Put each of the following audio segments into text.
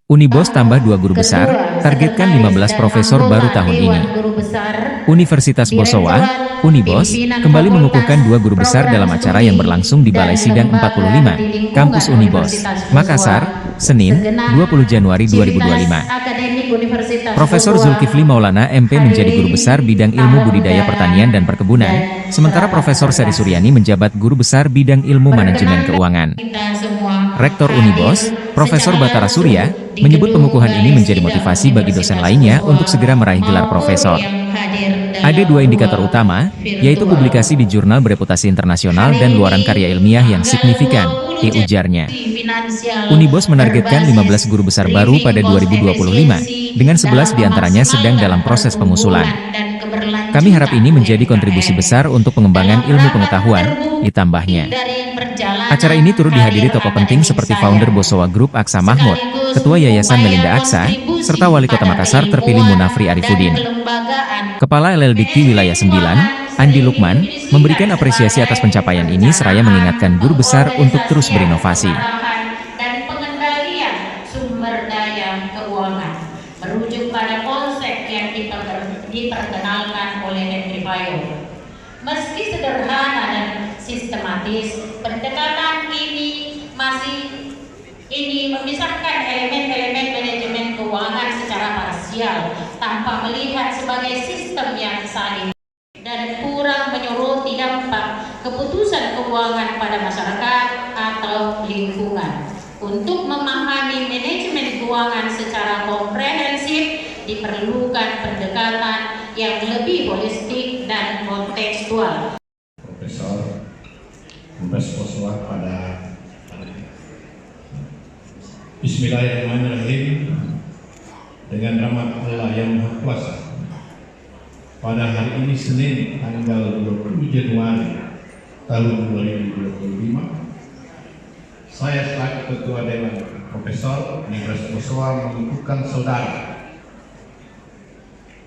Unibos tambah 2 guru besar, targetkan 15 profesor baru tahun ini. Universitas Bosowa, Unibos, kembali mengukuhkan 2 guru besar dalam acara yang berlangsung di Balai Sidang 45, Kampus Unibos, Makassar, Senin, 20 Januari 2025. Profesor Zulkifli Maulana MP menjadi guru besar bidang ilmu budidaya pertanian dan perkebunan, sementara Profesor Seri Suryani menjabat guru besar bidang ilmu manajemen keuangan. Rektor Unibos, Profesor Batara Surya, menyebut pengukuhan ini menjadi motivasi bagi dosen lainnya untuk segera meraih gelar profesor. Ada 2 indikator utama, yaitu publikasi di jurnal bereputasi internasional dan luaran karya ilmiah yang signifikan, ujarnya. Unibos menargetkan 15 guru besar baru pada 2025, dengan 11 diantaranya sedang dalam proses pengusulan. Kami harap ini menjadi kontribusi besar untuk pengembangan ilmu pengetahuan, ditambahnya. Acara ini turut dihadiri tokoh penting seperti founder Bosowa Group Aksa Mahmud, Ketua Yayasan Melinda Aksa, serta Wali Kota Makassar terpilih Munafri Arifudin. Kepala LLDikti Wilayah 9, Andi Lukman, memberikan apresiasi atas pencapaian ini seraya mengingatkan guru besar untuk terus berinovasi. Dan pengendalian sumber daya keuangan merujuk pada konsep yang diperkenalkan oleh Henry Fayol. Meski sederhana dan sistematis, pendekatan ini memisahkan elemen-elemen manajemen keuangan secara parsial tanpa melihat sebagai sistem yang saling dan kurang menyoroti dampak keputusan keuangan pada masyarakat atau lingkungan. Untuk memahami manajemen keuangan secara komprehensif diperlukan pendekatan yang lebih holistik dan kontekstual. Profesor Bosowa pada Bismillahirrahmanirrahim, dengan rahmat Allah yang Maha Kuasa. Pada hari ini Senin tanggal 20 Januari tahun 2025, saya selaku Ketua Dewan Profesor Universitas Bosowa mengukuhkan saudara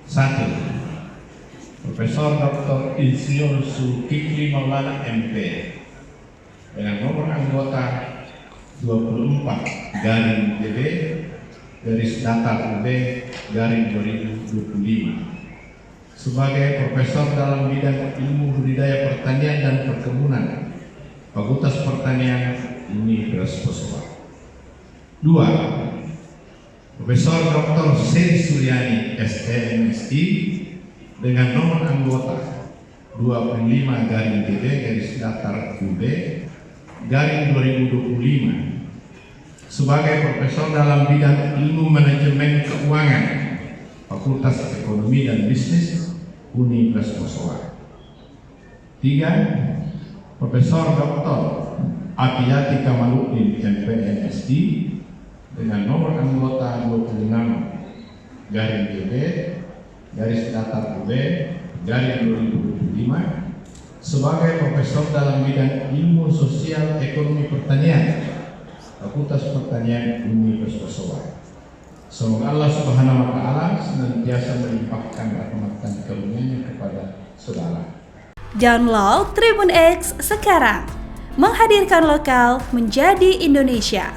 1. Profesor Dr. Insinyur Zulkifli Maulana MP dengan nomor anggota 24-DB-2025 sebagai Profesor dalam bidang ilmu budidaya pertanian dan perkebunan, Fakultas Pertanian Universitas Bosowa. 2. Profesor Dr. Seri Suryani SMSI dengan nomor anggota 25-DB-UB-2025 sebagai Profesor dalam bidang ilmu manajemen keuangan, Fakultas Ekonomi dan Bisnis Universitas Bosowa. 3. Profesor Dr. Atiyati Kamaluddin MPMSD dengan nomor anggota 26-DB-UB-2025 sebagai Profesor dalam bidang ilmu sosial ekonomi pertanian, Fakultas Pertanian Universitas Bosowa. Semoga Allah Subhanahu wa Ta'ala senantiasa melimpahkan rahmat dan karunia-Nya kepada saudara. Download Tribun X sekarang, menghadirkan lokal menjadi Indonesia.